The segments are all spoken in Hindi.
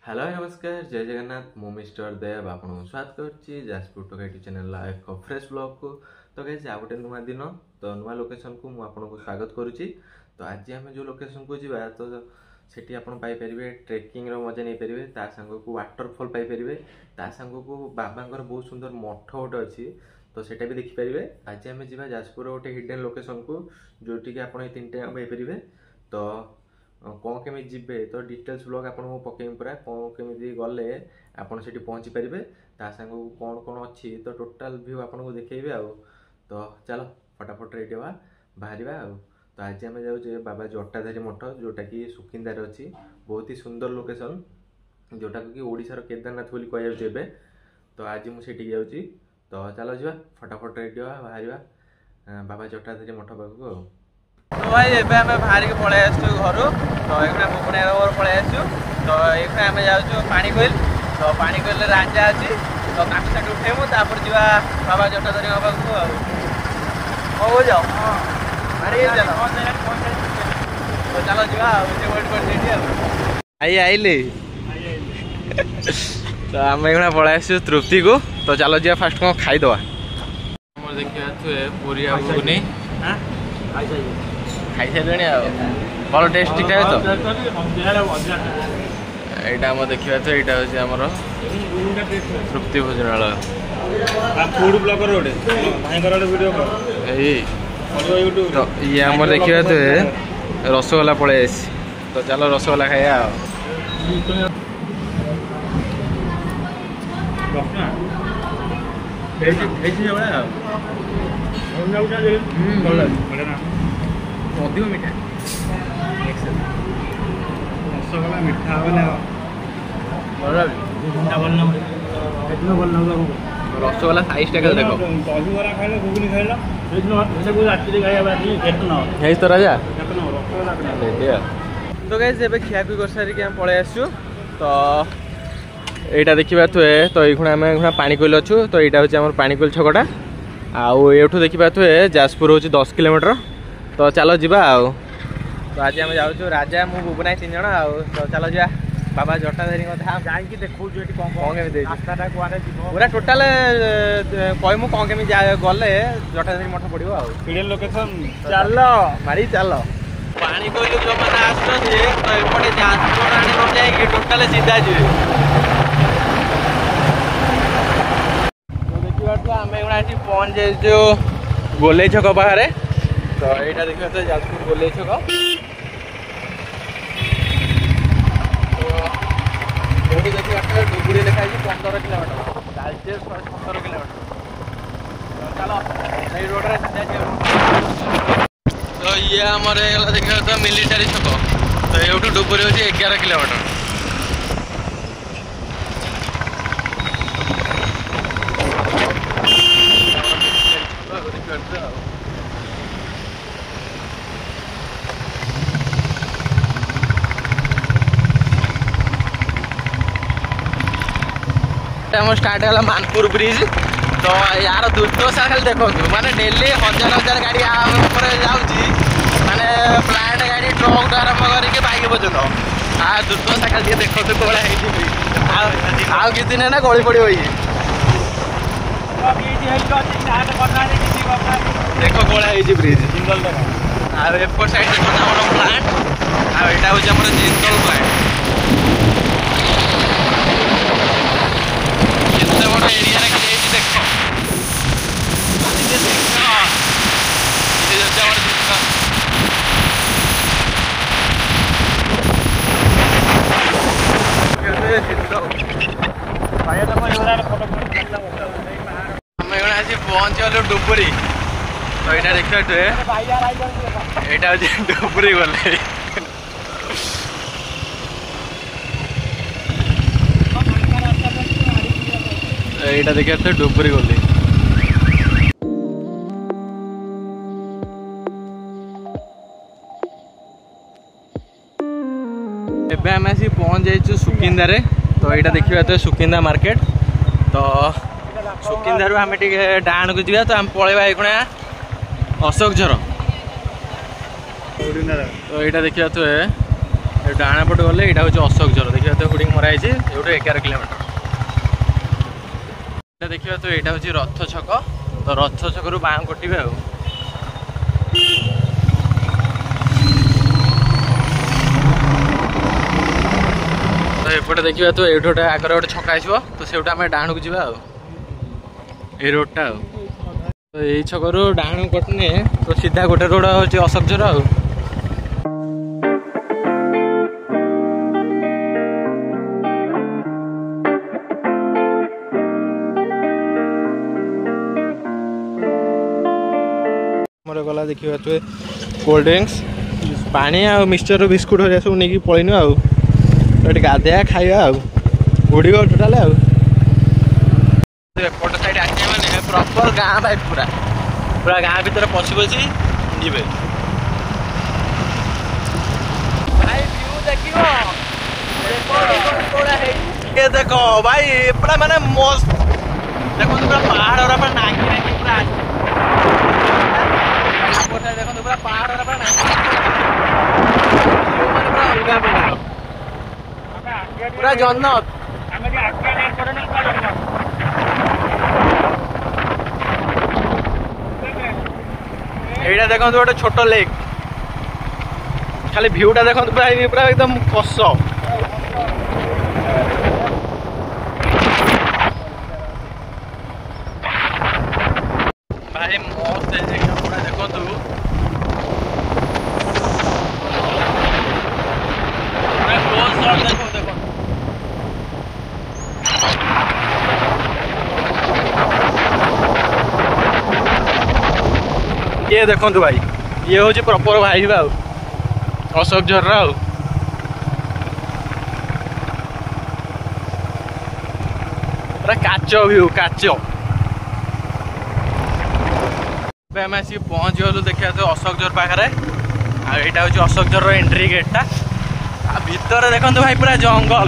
हेलो नमस्कार जय जगन्नाथ मु मिस्टर देव आपको स्वागत करछि जाजपुर टोका यूट्यूब चैनल एक फ्रेश ब्लॉग को। तो गाइस आ गोटे नुआ दिन तो नुआ लोकेशन को मु आपको स्वागत करुछि। तो आज आम जो लोकेशन को जीवा तो सेठी आपन पाई परिबे ट्रेकिंग रो मजा नहीं परिबे ता संग को वाटरफॉल पाई परिबे ता संग को बाबांकर बहुत सुंदर मठ गोटे अछि तो सेटा भी देखि परिबे। आज आम जीवा जाजपुर गोटे हिडन लोकेशन को जोटी कि आपन ए तीनटे पाई परिबे। तो कौन केमी जीवे तो डिटेल्स ब्लॉग आपको पकेम पूरा कौन केमी गले आपन सेठी पहुँची पारे ता संग कौन कौन अच्छी तो टोटाल व्यू आपको देखेबे आउ। तो चलो फटाफट रेडी हवा बाहर आउ। तो आज आम जाऊे बाबा जटाधारी मठ जोटा कि सुकिंदार अच्छी बहुत ही सुंदर लोकेशन जोटा कि ओडिशार केदारनाथ बोली कह। तो आज मुझे जाऊँगी तो चलो जा फटाफट रेडी हवा बाहर बाबा जटाधारी मठ पाखक। तो भाई एबे हमें बाहर के पळे आसु घर तो एकना मुकुनेर ओर पळे आसु तो एकना हमें जाउछु पानी कोइल। तो पानी कोइल राजा अछि तो काफी साथ उठेमु तापर जीवा बाबा जटाधारी बाबा को हो जाओ अरे चलो तो चलो जीवा उठे वेट कर देती आई आइले तो हमें एकना पळे आसु तृप्ति को। तो चलो जीवा फास्ट को खाई दवा हमर देखिया तो पूरी आबू नै हां खाई सारे भल टेस्ट ठीक ठाक तो यहाँ आम देखा तो यहाँ हूँ तृप्ति भोजनालय फूड ब्लॉगर तो ये आम देखा तो रसगोला पड़े तो चलो रसगोला खाया अधिक मीठा रसगोला मीठा रसगोला साइज टा देखो तो राजा तो गाइस एबे खिया पी कर सारी हम पळे आसु। तो एटा देखिबा तो एखुना हम पानी कोइल अछु तो एटा होची हमर पानी कोइल छकटा आउ एठू देखिबा जाजपुर होची 10 किलोमीटर। तो चलो जीवा आउ। तो आज आम जाऊँ राजा मु बुबना 3 जन आउ। तो चलो जा बाबा जटाधारी जाकि देखो पूरा टोटाल कहमु कौन केमी गले जटाधारी मठ पड़ो आइडल लोकेशन चलो मारी चलो पानी कोइल जो मैंने आसते तो एपटे जाजपुर आने जाए टोटाल सीधा जी तो देखा आम ये पहुँच जाइए गोले छक बाहर। तो यहाँ देखा तो जाजपुर गोले छक तो देखिए डुबुरी लिखा 15 किलोमीटर तालचेर 17 किलोमीटर। चलो यही रोड तो ये आमर देखा तो मिलिटारी छक तो ये डुबुरी हूँ 11 किलोमीटर। स्टार्ट है मानपुर ब्रिज। तो यार दुर्दशा खाली देखो माने डेली हजार हजार गाड़ी जाऊँगी माने फ्लाइट गाड़ी ट्रक आरंभ करके बाइक पर्यटन आ दुर्दशा खाली देखो कौड़ा आउ कि दिन ना गली पड़ो देख कौड़ा ब्रिज आपर साइड देखो प्लांट आटा हूँ जिंदल प्लांट बड़ एरिया देखो पहुँच गलु डुबुरी। तो यहाँ देखते यहाँ हूँ डुबुरी गले यहाँ देखा डुबुरी गली। एबे आम आसी पहुँच जाइए सुकिंदार। तो यहाँ देखा तो सुकिंदा मार्केट। तो सुकिंदार आम डाण को जा तो आम पलैबा ये अशोक झर। तो यहाँ देखा तो डाण पटे गले यहाँ हूँ अशोक झर देखा तो हुडिंग मरा कराई एठू 11 किलोमीटर देखिए। तो यहाँ हूँ रथ छक, तो रथ छक रू बाँ कटे आ तो एपटे देखिए। तो ये गोटे आगे गोटे छक आसो, तो से आम डाण को जा रोडटा तो यही छक रू डाण कटने तो सीधा गोटे रोड हूँ अशोकझर आ गला देखिए। तो कोल्ड ड्रिंक्स पानी आ मिक्सचर बिस्कुट हरिया सब नहीं पलैनु आउ तो गाधेया खाଇବା आ गुड़ी टोटाल एपट साइड आस मैंने प्रॉपर गाँ भाई पूरा पूरा गाँ भीतर पशि पशि जी भाई देखो देखो भाई पूरा माने मस्त देखो पूरा पहाड़ और नाकी नाकी पूरा देखो पूरा पहाड़ और पूरा जन्नत एटा देखो गोटे छोट लेक खाली भ्यूटा देखो पूरा पूरा एकदम कस भाई मस्त पूरा देखो तू ये देखो भाई ये हूँ प्रॉपर भाई अशोकझर पूरा काच व्यू काच आम आसिक पहुँच गलु देखा तो अशोकझर पाखे आईटा हूँ अशोकझर एंट्री गेटा भितर देखो भाई पूरा जंगल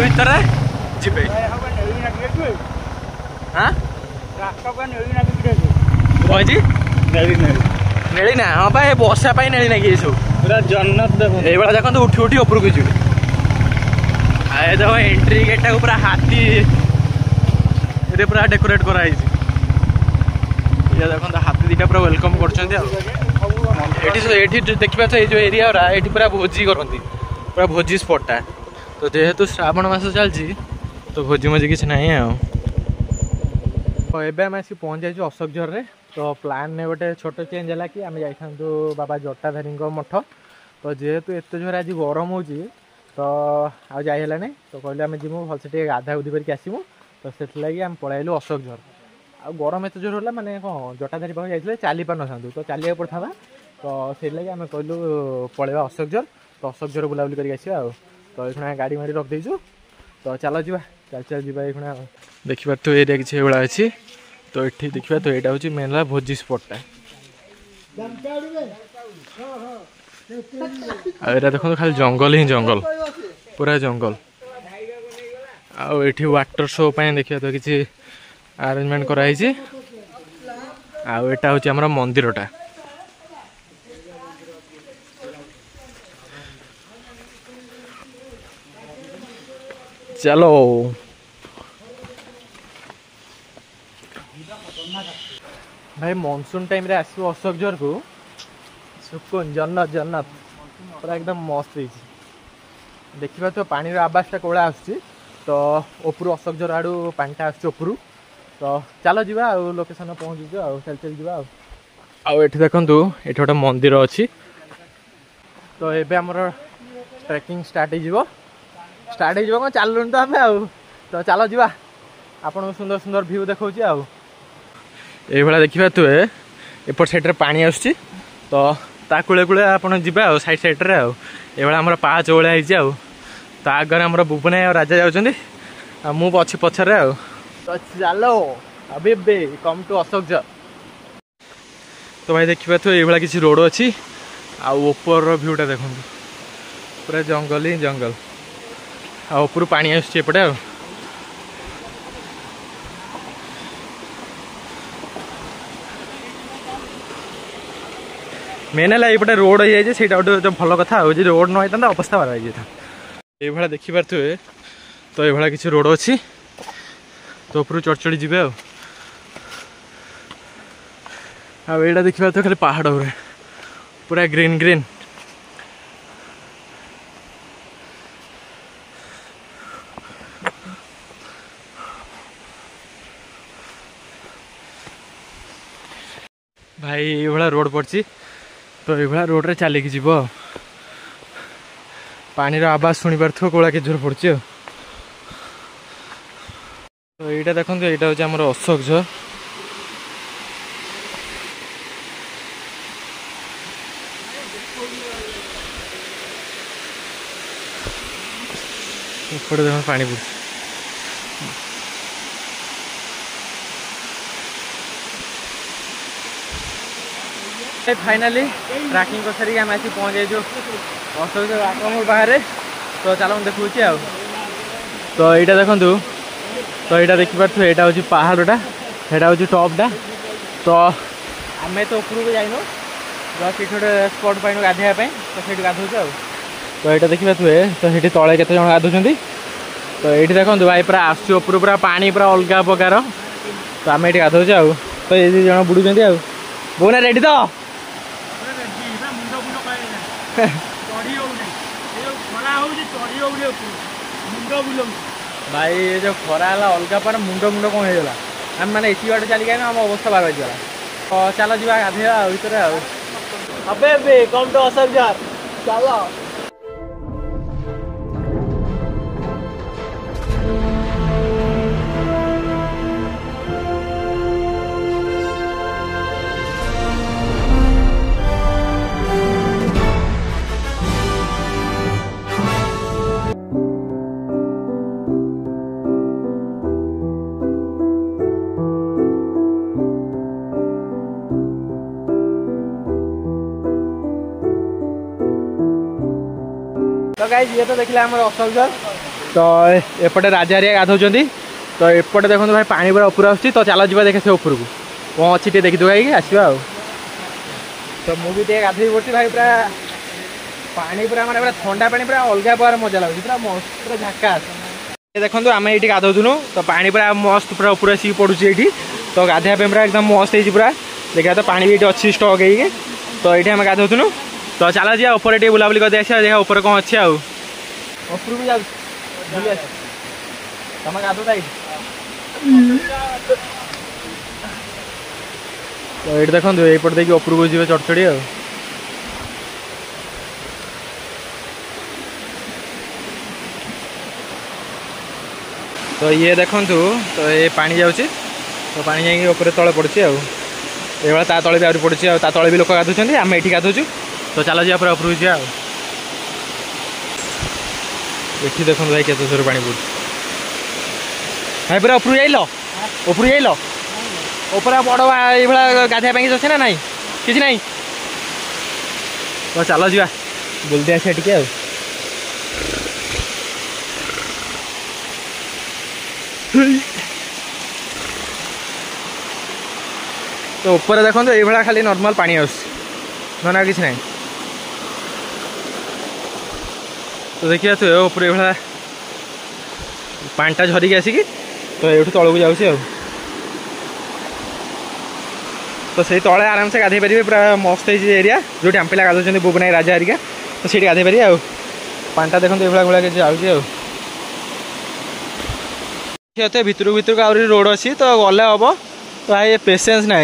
भितर जी हाँ कौन नेली ना हाँ भाई बसा नेली ना कि सब पूरा जन्नत ये देखो उठी उठी ऊपर को जी देखो एंट्री गेटा को पूरा हाथी ये पूरा डेकोरेट कराई देखो हाथी दीटा पूरा वेलकम कर देखा तो ये एरिया ये पूरा भोजी करती पूरा भोजी स्पॉटा तो जेहेतु श्रावण मास चलती तो भोजी मोजी किसी ना तो एवं आम आसिक पहुँच जाइए अशोकझर रे तो प्लान ने गोटे छोट चेंज है कि आम जाइथांतु बाबा जटाधारी मठ तो जेहेतु एत जोर आज गरम हो तो आ जाए नहीं तो कहले आम जीमु भलसे टे गाधा गुधी करके आसमु तो से आम पलैलु अशोकझर आ गरम एत जोर है मैंने कौन जटाधारी पाख जाइए चली पार नथा तो चलिया पड़ता तो से लगे आम कहलु पलैबा अशोकझर तो अशोकझर बुलाबुली करके आसवा तो ये गाड़ी माड़ी रखदेचु तो चलो जी चल चल जी ये देखा तो एरिया किसी भाया अच्छी तो ये देखा तो यहाँ हूँ मेन है भोजी स्पॉटा आया देखो खाली जंगल ही जंगल पूरा जंगल आठी वाटर शो देखिए तो किसी अरेंजमेंट कराई आटा हूँ आम मंदिरटा चलो भाई मानसून टाइम रे आसो अशोकझर को सुकुन जन्नत जन्नत पूरा एकदम मस्त देखा तो पानी आवाज़टा कौड़ा आस तो ऊपर अशोकझर आड़ू पानीटा आसुपर तो चलो जी लोकेशन पहुँचुच चल चल जा देखु ये गोटे मंदिर अच्छी तो ये आमर ट्रेकिंग स्टार्ट हो कौन चलुन तो आम तो चलो जी आपन सुंदर सुंदर व्यू देखा ये देखा तो एपट साइड पानी आस तो कूले कूले आप साइड साइड ये आम पाँच भाया तो आगे आम बुबना और राजा जाऊँच मु अच्छी पछरे तो चलो अभी कम टू अशोकझर तो भाई देखा तो ये किसी रोड अच्छी आपर भ्यूटा देखो पूरा जंगल ही जंगल आपर पानी आसपटे मेन है ये रोड हो जाए भल कथा रोड न होता अवस्था बारा ये देखिपे तो ये किसी रोड अच्छी तो ऊपर चढ़ चढ़ी जी आईटा देखिए तो खाली पहाड़ पूरा ग्रीन ग्रीन भाई ये रोड पड़ी तो ये रोड रे चलिकी जीव पानी आवाज शुणी पार्थ कौड़ा के जोर पड़ी तो यहाँ देखो यहाँ हूँ आम अशोक झर एपटे देख पानी पड़ फाइनाली ट्रैकिंग कर सारी आम आसी पहुँच जाइए अशोक झर बाहर तो चलो देखुची आ तो यहाँ देखूँ तो यहाँ देखिपे यहाँ हूँ पहाड़टा यहाँ हूँ टपटा तो आम तो उपरको जाइनु जस्ट ये गोटे स्पट पाइन गाधोवाई तो ये गाधोच तो यहाँ देखिपे तो ये तले केत जन गाधुंट तो ये देखो भाई पूरा आसुपर पूरा पानी पूरा अलग प्रकार तो आम ये गाधोच तो ये जन बुड़ुंट बोना रेडी तो भाई ये जो खरा है अलग पर मुंड मुंड कौन होगा आम मैंने इसी बाटे चलिए आम अवस्था बार बाजला तो चलो जी गाधोवा भितर अबे कम तो अशोक झर चलो तो गाइस ये तो देखला हमर अशोक झर तो एपटे राजारिया गाधौचंती तो एपटे देखो भाई पानी पूरा ऊपर आछी तो चलो जीवा देखे से ऊपर को कौन अच्छी टे देखी दुआई आसवा तो मुझे टे गाधोई पड़ी भाई पूरा पानी पूरा माने पूरा ठंडा पानी पूरा अलग प्रकार मजा लगे पूरा मस्त पूरा झकास ये देखो आम ये गाधौचुनु तो पानी पूरा मस्त पूरा ऊपर आसिक पड़ुची ये तो गाधोवा पूरा एकदम मस्त है पूरा देखा तो पानी भी ये अच्छी स्टक है तो ये आम गाधौचुनु तो चलो जी ऊपर टे बुलाबुली कर देखा देखा ऊपर कौन अच्छे ऊपर भी जाऊँ तुम गाधो तो ये देखो यपट देखिए ऊपर को जी चढ़ चढ़ी तो ये देखु तो ये पानी जाऊँगी तो पानी जाइए ऊपर तले पड़ी ये ता तले भी आहरी पड़ी ता तले भी लोक गाधुंट आम ये गाधुचु तो चलो जी पूरा ऊपर जा ये देखो भाई केत जोर पानी पड़ भाई पूरा ऊपर जाइल ऊपर जाइल ऊपर बड़ ये गाधोवाई अच्छे ना नाई कि ना तो चलो जी बुलते आसा टे तो ऊपर देखो ये खाली नॉर्मल पानी ना किसी ना तो देखिए तो ऊपर ये पानीटा झरिकी आसिकी तो ये तौक जाऊँगी तो सही तले आराम से गाधे पारे पूरा मस्त है एरिया जो आम पिला गाधुंट बुबनाई राजा हरिका तो सीट गाधे पारे पानीटा देखो ये भाई जाऊँगी भितर भितर आहरी रोड अच्छी तो गले हम तो भाई पेसेंस ना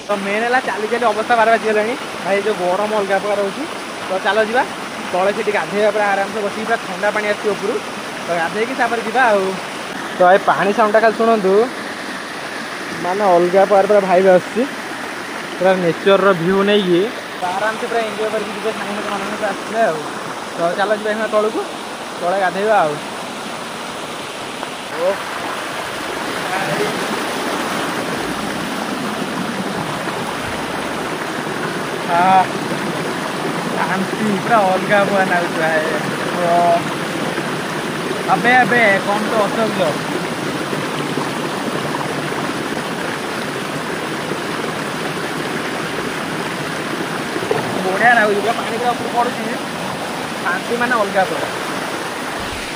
तो मेन है चली चली अवस्था बार बाजिगला भाई जो गरम अलग प्रकार होती तो चलो जी तले से गाधोवा पूरा आराम से बस पूरा ठंडा पानी आस ऊपर तो गाधोकी जा तो ये पानी साउंडटा खाली शुणु माने अलग प्रकार पूरा भाई पूरा नेचर व्यू नहीं तो आराम से पूरा एंजॉय करके सांग आसले तो चलो जी तौक तले गाधोवा शांति पूरा अलग हुआ ना तो अबे कौन तो अशोक झर बढ़िया लगुच पानी पूरा ऊपर पड़ुची शांति माने अलग प्रकार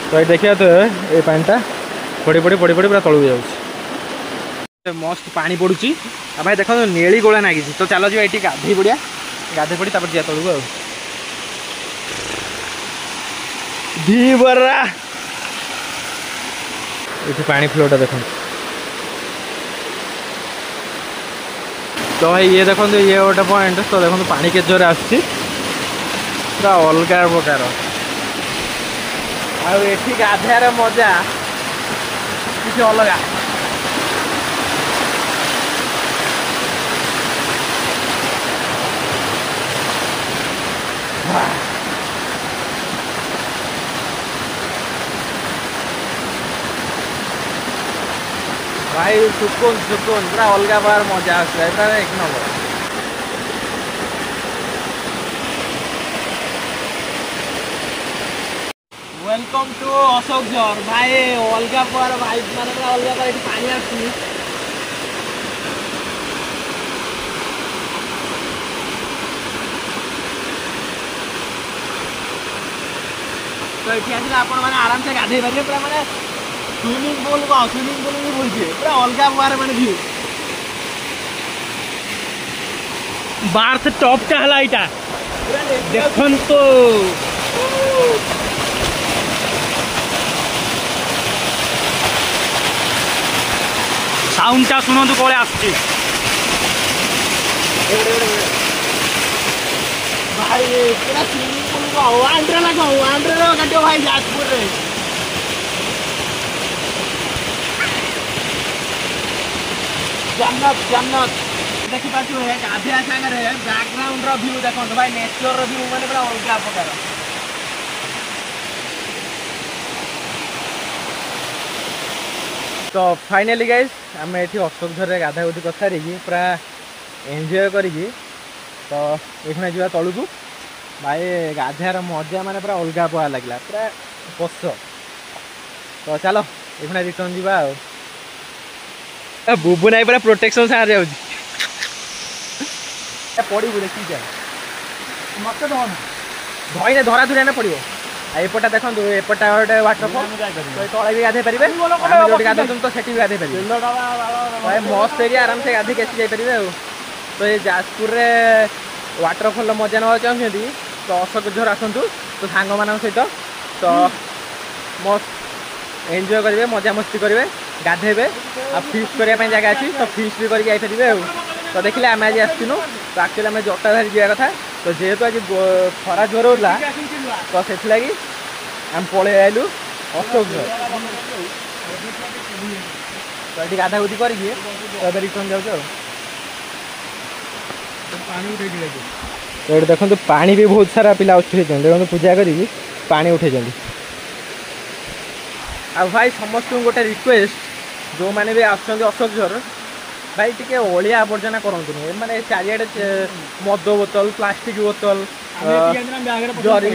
तो ये देखिए तो ये पानीटा पड़ी पड़ी पड़ी पड़ी पूरा तलू जाऊँ मस्त पानी पड़ुची आ भाई देखो नेली गोला नागी तो चलो जी ये गाधे पड़िया गाधे पड़ी जा तलू आ बरा ये पानी फ्लोटा देखो तो भाई ये देखो ये गोटे पॉइंट तो देखो पानी के जोर आसूँ पूरा अलग प्रकार आठी गाधार मजा किसी अलग भाई सुकून सुकून पूरा अलग प्रकार मजा आसा एक नंबर वेलकम टू अशोकझर भाई अलग प्रकार भाई माने अलग प्रकार ये पानी आसी तो ये आसिले आपण मैंने आराम से गाधे पारे पूरा माने स्विमिंग पूल भी बोलछे पूरा अलग प्रकार माने व्यू बार से टॉप का हला इटा देखन तो साउंडटा शुणु कौन आसुची भाई पूरा स्विमिंग पूल को वांड्रेला काटो भाई जाजपुर रे जन्नत जन्नत देखि पाछु है गाधिया सागर है बैकग्राउंड रो व्यू देखो भाई नेचर रो व्यू माने पूरा अलग प्रकार तो फाइनली गाइस आम ये अशोकझर गाधा गुधी कथारी पूरा एंजॉय करी तो ये जा तलू को भाई गाधार मजा माने पूरा अलग प्रकार लगे पूरा कष तो चलो ये रिटर्न जा बुबू नाई पूरा प्रोटेक्शन सार जा पड़ू देखी जाए मत धईने धरा धुरा ना पड़ो एपटा देखो एपटा गोटे वाटरफल तले भी गाधे पारे जो गाधो तो से गाधे पारे मस्त एरिया आराम से गाधे आसी जापरेंगे तो ये जाजपुर रे वाटरफल मजा ना चाहते तो अशोकझर आसतु तो सांग मान सहित तो मस्त एंजॉय करेंगे मजा मस्ती करेंगे गाधेबे आ फिस्ट करने जगह अच्छी तो फिस्ट भी करके तो देखिले आम आज आसनु तो एक्चुअली आम जटाधारी जावा कथा तो जेहेतु आज खरा जोर होता तो से लगी आम पलि आलु अशोकझर तो ये गाधा गुधी करके तो रिटर्न जाऊँ तो ये देखो पानी भी बहुत सारा पिला उठे देखो पूजा करी पानी उठे आ भाई समस्त गोटे रिक्वेस्ट जो मैंने भी अशोकझर भाई टी अलिया आवर्जना करते मैंने चारिड़े मद बोतल प्लास्टिक बोतल जरी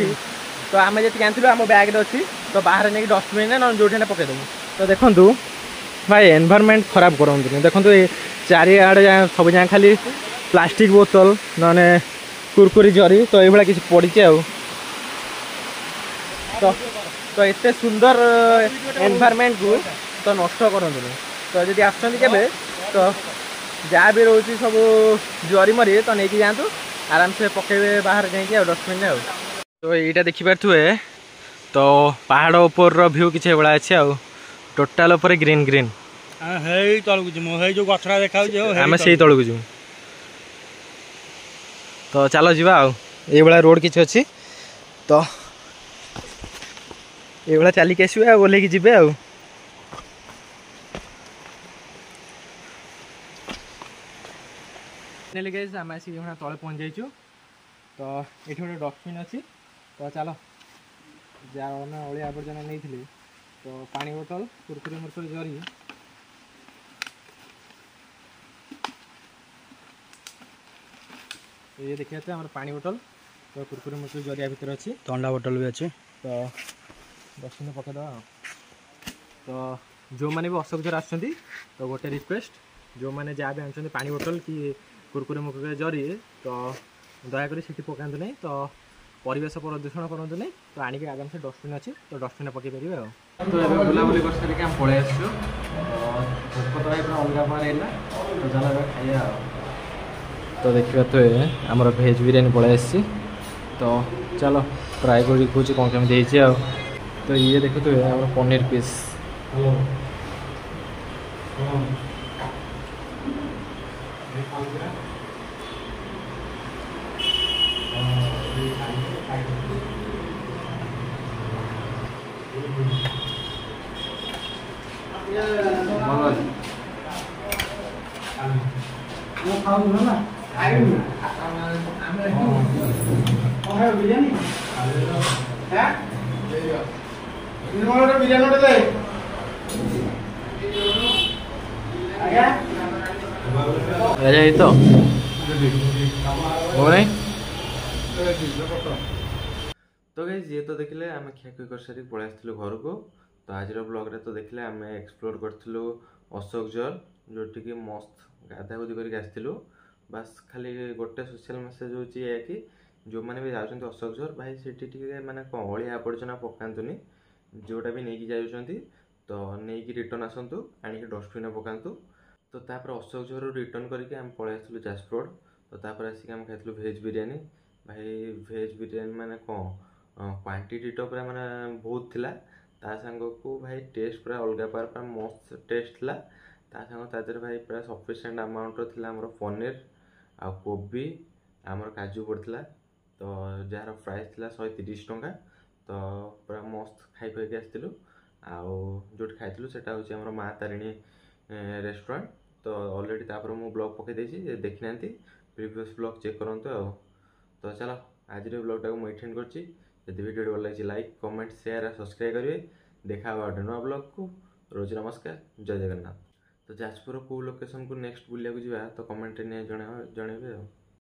तो आम जी आनी आम बैग अच्छी तो बाहर नहीं डस्टबिन ना जो पकईदेव तो देखूँ भाई एनवायरनमेंट खराब करते देखो चारिड़े सब जगह खाली प्लास्टिक बोतल ना कुरकुरी जरी तो ये किसी पड़ी तो एते सुंदर एनवायरनमेंट को तो नष्ट करते तो जब आसके तो जहाँ भी रोचे सब जरी मरी तो नहीं जातु आराम से पकेबे बाहर जाइए डस्टबिन तो यहाँ देखिपे तो पहाड़ ऊपर व्यू किसी भाया अच्छे टोटाल ग्रीन ग्रीन जो गछरा देखा आम से तौक जी तो चलो जी ये रोड किसी अच्छी तो ये चलिक आसवे ओल्ल जी गाइस आम आसिक तले पहुँच जाइछु तो ये गोटे डस्टबिन अच्छी तो चलो जहाँ आम अलिया आवर्जना नहीं तो पानी बोतल कुरकुरी मुरकुरी जरी ये देखिए आम पानी बोतल तो कुरकुरी मुरकुरी जरिया भितर अच्छी ठंडा बोतल भी अच्छे तो डस्टबिन पकईदे तो जो मैंने भी अशोकझर आसुँच तो गोटे रिक्वेस्ट जो मैंने जहाँ भी आनी पानी बोतल कि कुरकुरे मुरकुरे जरी तो दयाकोरी सीटी पकातु नहीं तो ପରିବେଶ ପ୍ରଦୂଷଣ କରନ୍ତୁ ନାହିଁ। ତ ଆଣିକି ଆରାମସେ ଡଷ୍ଟବିନ୍ ଅଛି, ତ ଡଷ୍ଟବିନ୍ରେ ପକାଇ ପାରିବେ ଆଉ। ତ ଏବେ ବୁଲାବୁଲି କରିସାରିକି ଆମେ ପଳେଇ ଆସିଛୁ। ଭୋକ ତ ଭାଇ ପୁରା ଅଲଗା ପାର ହେଲା, ତ ଚାଲ ଏବେ ଖାଇବା ଆଉ। ତ ଦେଖିପାରୁଥିବେ ଆମର ଭେଜ୍ ବିରିୟାନୀ ପଳେଇ ଆସିଛି। ତ ଚାଲ ଟ୍ରାଏ କରି କହୁଛି କ'ଣ କେମିତି ହେଇଛି ଆଉ। ତ ଇଏ ଦେଖୁଥିବେ ଆମର ପନିର ପିସ୍। राजा ये तो हो नहीं तो गाइज ये तो देखिले आम खियाखुई कर सारी पलि आसलु घर को। तो आज ब्लॉग रे तो देखिले आम एक्सप्लोर करथिलु अशोक जल जोटी कि मस्त गाधागुधी करके आसथिलु। बास खाली गोटे सोशल मेसेज होची है कि जो मैंने भी जाउछन्ती अशोक जल भाई सेठी टिके माने कोन अळिया आवर्जना पकांतुनी, जोटा भी नहीं जाउछन्ती तो नहीं कि रिटर्न आसंतु आनिक डस्टबिन पकांतु। तो तापर अशोक जल रिटर्न करके आम पळि आसलु जाजपुर रोड। तो तापर आसिक आम खाइतलु भेज बिरियानी। भाई भेज बिरियानी माने कोन क्वांटिटी तो पूरा माने बहुत थिला, ता संग को भाई टेस्ट पूरा अलग पार मस्त टेस्ट थिला। ता संग तादर भाई पूरा सफिशिएंट अमाउंट रो थिला हमर पनीर आ कोबी हमर काजू पड़थिला। तो जार प्राइस थिला 130 टंका। तो पूरा मस्त खाई खाई आसथिलु। आउ जोट खाइतलु सेटा होची हमर मां तारिणी रेस्टोरेंट। तो ऑलरेडी तापर मु ब्लॉग पके देछि, देखि नांती प्रीवियस ब्लॉग चेक करंतु आ। तो चलो आज ब्लॉग टाको मुझे एंड करछि। यदि वीडियो भल लगी लाइक कमेंट शेयर और सब्सक्राइब करेंगे। देखा नुआ ब्लॉग को। रोज नमस्कार, जय जगन्नाथ। तो जाजपुर को लोकेशन को नेक्स्ट बुलिया को जी तो कमेंट नहीं जन